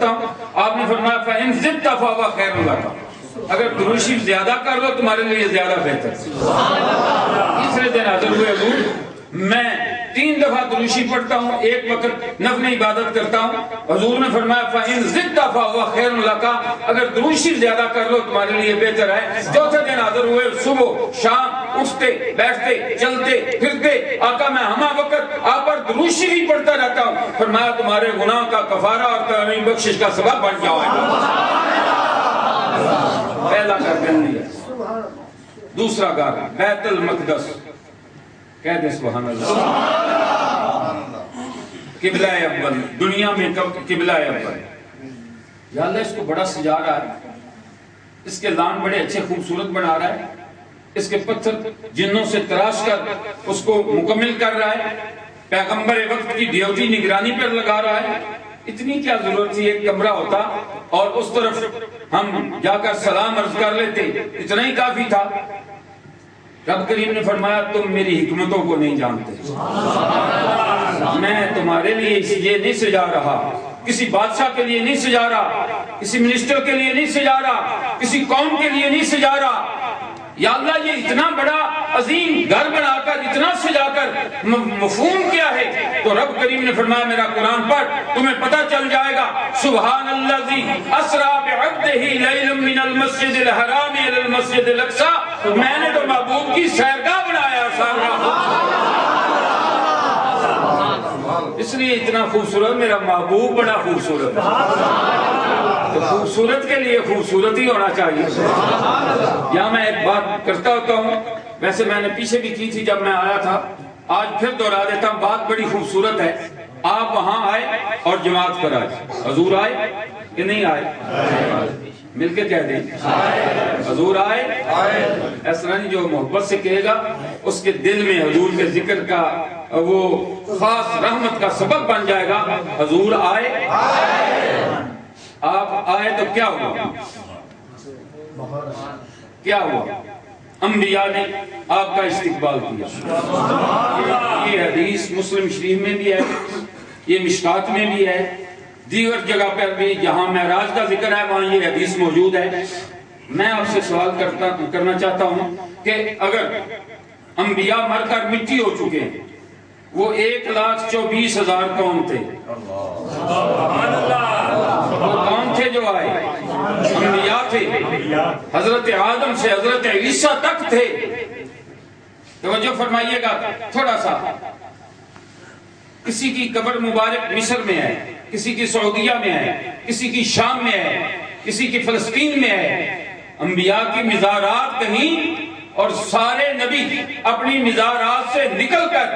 پڑھتا ہوں، آپ نے فرمایا فَإِن زِدْتَ فَهُوَ خَيْرٌ لَكَ، اگر درود شریف زیادہ کر لو تمہارے لیے زیادہ بہتر۔ تیسرے دن حاضر ہوئے حضور، میں 3 دفعہ درود شریف پڑھتا ہوں، ایک وقت نفل عبادت کرتا ہوں۔ حضور نے فرمایا فَإِن زِدْتَ فَهُوَ خَيْرٌ لَكَ، اگر درود شریف زیادہ کر لو تمہارے لیے بہتر ہے۔ چوتھے دن حاضر ہوئے، صبح شام اٹھتے بیٹھتے چلتے پھرتے آقا میں ہمہ وقت آپ پر درود شریف پڑھتا رہتا ہوں۔ فرمایا تمہارے گناہ کا کفارہ اور تمہاری بخشش کا سبب بن جائے گا۔ پہلا گھر بن لیا، دوسرا گھر بیت المقدس، کہہ دیں سبحان اللہ، قبلہ اول، دنیا میں قبلہ اول۔ یا اللہ اس کو بڑا سجا رہا ہے، اس کے لان بڑے اچھے خوبصورت بنا رہا ہے، اس کے پتھر جنوں سے تراش کر اس کو مکمل کر رہا ہے، پیغمبر وقت کی ڈیوٹی نگرانی پر لگا رہا ہے۔ اتنی کیا ضرورت تھی، ایک کمرہ ہوتا اور اس طرف ہم جا کر سلام عرض کر لیتے، اتنا ہی کافی تھا۔ رب کریم نے فرمایا تم میری حکمتوں کو نہیں جانتے، میں تمہارے لیے اس لیے نہیں سجا رہا، کسی بادشاہ کے لیے نہیں سجا رہا، کسی منسٹر کے لیے نہیں سجا رہا، کسی قوم کے لیے نہیں سجا رہا۔ یا اللہ یہ اتنا بڑا عظیم گھر بنا کر اتنا سجا کر مفہوم کیا ہے؟ تو رب کریم نے فرمایا میرا قرآن پڑھ تمہیں پتہ چل جائے گا۔ سبحان الذی اسریٰ بعبدہ لیلا من المسجد الحرام الی المسجد الاقصی، میں نے تو محبوب کی سیرگاہ بنایا اس لیے اتنا خوبصورت، میرا محبوب بڑا خوبصورت ہے، تو خوبصورت کے لیے خوبصورت ہی ہونا چاہیے۔ یہاں میں ایک بات کرتا ہوتا ہوں، ویسے میں نے پیچھے بھی کی تھی جب میں آیا تھا، آج پھر دہرا دیتا ہوں، بات بڑی خوبصورت ہے۔ آپ وہاں آئے اور جماعت پر آئے، حضور آئے کہ نہیں آئے؟ مل کے کہہ دیں حضور آئے۔ ایسا نہیں جو محبت سے کہے گا اس کے دل میں حضور کے ذکر کا وہ خاص رحمت کا سبب بن جائے گا۔ حضور آئے، آپ آئے تو کیا ہوا؟ کیا ہوا؟ انبیاء نے آپ کا استقبال کیا۔ یہ حدیث مسلم شریف میں بھی ہے، یہ مشکات میں بھی ہے، دیگر جگہ پر بھی جہاں معراج کا ذکر ہے وہاں یہ حدیث موجود ہے۔ میں آپ سے سوال کرنا چاہتا ہوں کہ اگر انبیاء مر کر مٹی ہو چکے ہیں، وہ 1,24,000 کون تھے؟ وہ کون تھے جو آئے؟ انبیاء تھے، حضرت آدم سے حضرت عیسیٰ تک تھے۔ توجہ فرمائیے گا تھوڑا سا، کسی کی قبر مبارک مصر میں ہے، کسی کی سعودیہ میں ہے، کسی کی شام میں ہے، کسی کی فلسطین میں ہے۔ انبیاء کی مزارات کہیں اور سارے نبی اپنی مزارات سے نکل کر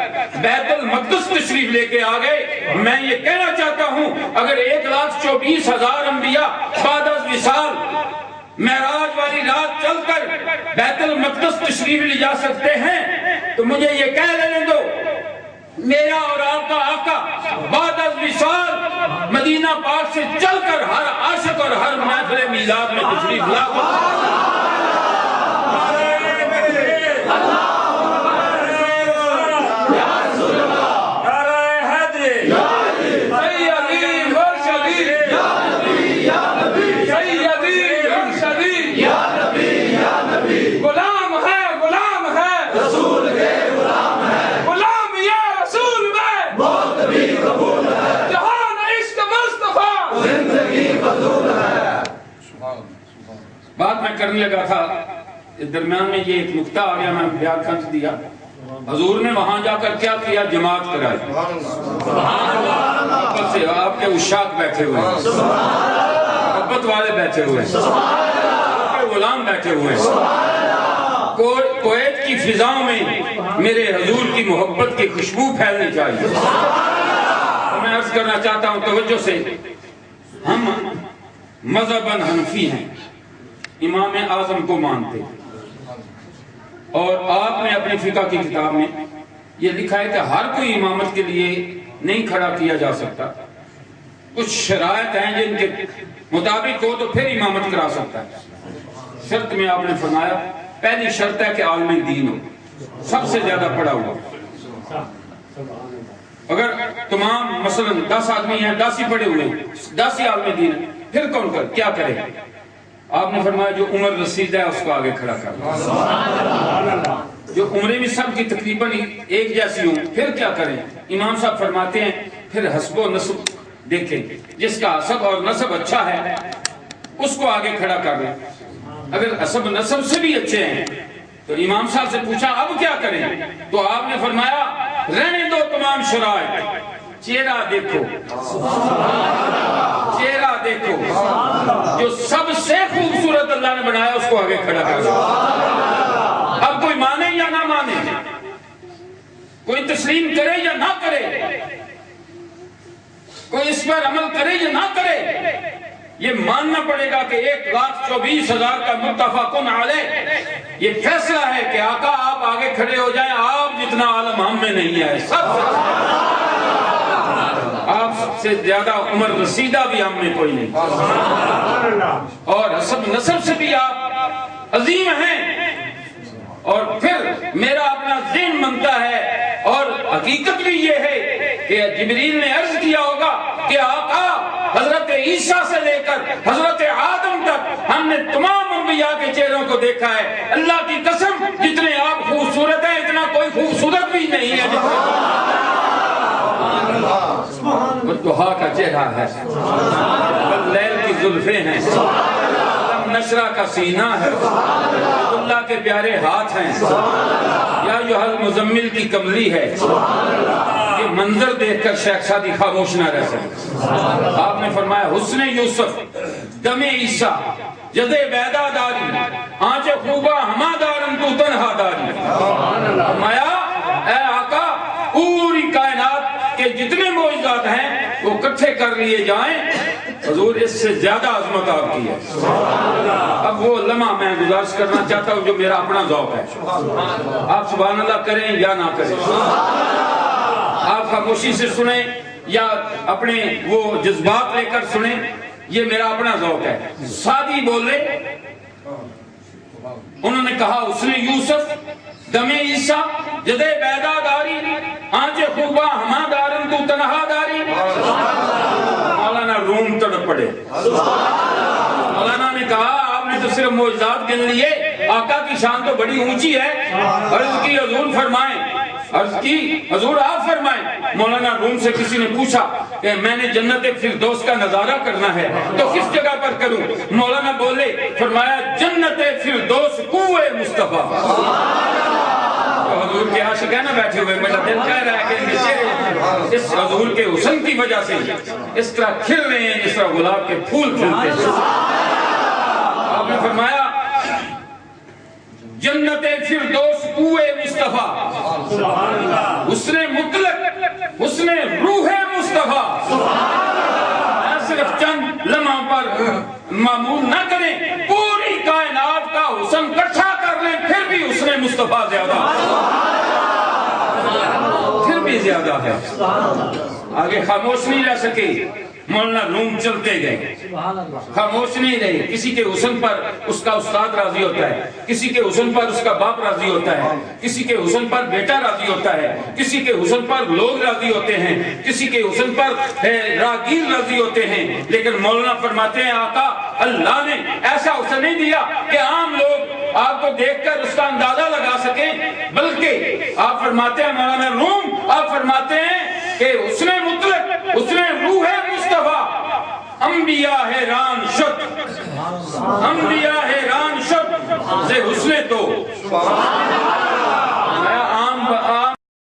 بیت المقدس تشریف لے کے آ گئے۔ میں یہ کہنا چاہتا ہوں اگر 1,24,000 انبیاء بعد از وصال معراج والی رات چل کر بیت المقدس تشریف لے جا سکتے ہیں تو مجھے یہ کہہ لینے دو میرا اور آپ کا آقا بعد از وصال مدینہ پاک سے چل کر ہر عاشق اور ہر محفل میلاد میں تشریف لا بات میں کرنے لگا تھا، درمیان میں یہ ایک نقطہ آ گیا، میں بیان کھنچ دیا۔ حضور نے وہاں جا کر کیا کیا؟ جماعت کرائی۔ محبت سے آپ کے عشاق بیٹھے ہوئے، محبت والے بیٹھے ہوئے، آپ کے غلام بیٹھے ہوئے، کویت کی فضاؤں میں میرے حضور کی محبت کی خوشبو پھیلنی چاہیے۔ میں عرض کرنا چاہتا ہوں توجہ سے، ہم مذہباً حنفی ہیں، امام اعظم کو مانتے ہیں، اور آپ نے اپنی فقہ کی کتاب میں یہ لکھا ہے کہ ہر کوئی امامت کے لیے نہیں کھڑا کیا جا سکتا، کچھ شرائط ہیں جن کے مطابق ہو تو پھر امامت کرا سکتا ہے۔ شرط میں آپ نے فرمایا پہلی شرط ہے کہ عالم دین ہو، سب سے زیادہ پڑھا ہوا، اگر تمام مثلا 10 آدمی ہیں، 10 ہی پڑے ہوئے، 10 ہی عالم دین ہیں، پھر کون کیا کرے؟ آپ نے فرمایا جو عمر رسید ہے اس کو آگے کھڑا کر، جو عمریں بھی سب کی تقریباً ایک جیسی ہوں، پھر کیا کریں؟ امام صاحب فرماتے ہیں پھر حسب و نسب دیکھیں، جس کا حسب اور نسب اچھا ہے اس کو آگے کھڑا کر لیں، اگر حسب نسب سے بھی اچھے ہیں تو امام صاحب سے پوچھا اب کیا کریں؟ تو آپ نے فرمایا رہنے دو تمام شرائط، چہرہ دیکھو، چہرہ دیکھو، جو سب سے خوبصورت اللہ نے بنایا اس کو آگے کھڑا کر دو۔ اب کوئی مانے یا نہ مانے، کوئی تسلیم کرے یا نہ کرے، کوئی اس پر عمل کرے یا نہ کرے، یہ ماننا پڑے گا کہ 1,24,000 کا متفقن علیہ یہ فیصلہ ہے کہ آقا آپ آگے کھڑے ہو جائیں، آپ جتنا عالم ہم میں نہیں ہے، سب آپ سے زیادہ عمر رسیدہ بھی ہم میں کوئی نہیں، اور حسب نسب سے بھی آپ عظیم ہیں۔ اور پھر میرا اپنا ذہن منتا ہے، اور حقیقت بھی یہ ہے کہ جبریل نے عرض کیا ہوگا کہ آقا حضرت عیسیٰ سے لے کر حضرت آدم تک ہم نے تمام انبیاء کے چہروں کو دیکھا ہے، اللہ کی قسم جتنے آپ خوبصورت ہیں اتنا کوئی خوبصورت بھی نہیں ہے۔ والضحیٰ کا چہرہ ہے، واللیل کی زلفیں ہیں، نشرہ کا سینہ ہے، اللہ کے پیارے ہاتھ ہیں، یا ایھا المزمل کی کملی ہے۔ یہ منظر دیکھ کر شیخ سعدی خاموش نہ رہ سکے۔ آپ نے فرمایا حسن یوسف دم عیسیٰ جد بیدا داری آنچ خوبہ ہما دارن تو تنہا داری۔ فرمایا اے آقا پوری کائنات کے جتنے معجزات ہیں وہ اکٹھے کر لیے جائیں، حضور اس سے زیادہ عظمت آپ کی ہے۔ اب وہ لمحہ میں گزارش کرنا چاہتا ہوں جو میرا اپنا ذوق ہے، آپ سبحان اللہ کریں یا نہ کریں، آپ خاموشی سے سنیں یا اپنے وہ جذبات لے کر سنیں، یہ میرا اپنا ذوق ہے۔ سعدی بولے، انہوں نے کہا حسن یوسف دم عیسیٰ جدے بیدا داری آنچ خوبہ ہما دارن تو تنہا داری۔ مولانا روم تڑپ پڑے، مولانا نے کہا آپ نے تو صرف معجزات گن لیے، آقا کی شان تو بڑی اونچی ہے، عرض کی حضور فرمائیں، عرض کی حضور آپ فرمائیں۔ مولانا روم سے کسی نے پوچھا کہ میں نے جنت فردوس کا نظارہ کرنا ہے تو کس جگہ پر کروں؟ مولانا بولے، فرمایا جنت فردوس کوئے مصطفیٰ۔ حضور کے عاشق ہے نا بیٹھے ہوئے، میرا دل کہہ رہا ہے کہ ان کے چہرے اس حضور کے حسن کی وجہ سے اس طرح کھل رہے ہیں جس طرح گلاب کے پھول کھلتے ہیں۔ آپ نے فرمایا جنت فردوس کوئے مصطفیٰ، حسن مطلق، حسن روح مصطفیٰ۔ صرف چند لمحوں پر معمول نہ کریں، پوری کائنات کا حسن اکٹھا کر لیں، پھر بھی حسن مصطفیٰ زیادہ، پھر بھی زیادہ ہے۔ آگے خاموش نہیں رہ سکے، مولانا روم چلتے گئے، خاموش نہیں رہے۔ کسی کے حسن پر اس کا استاد راضی ہوتا ہے، کسی کے حسن پر اس کا باپ راضی ہوتا ہے، کسی کے حسن پر بیٹا راضی ہوتا ہے، کسی کے حسن پر لوگ راضی ہوتے ہیں، کسی کے حسن پر راگیر راضی ہوتے ہیں، لیکن مولانا فرماتے ہیں آقا اللہ نے ایسا حسن نہیں دیا کہ عام لوگ آپ کو دیکھ کر اس کا اندازہ لگا سکیں، بلکہ آپ فرماتے ہیں مولانا روم، آپ فرماتے ہیں کہ حسن مطلق، حسن روح مصطفیٰ، انبیاء حیران شد، انبیاء حیران شد، سے حسن تو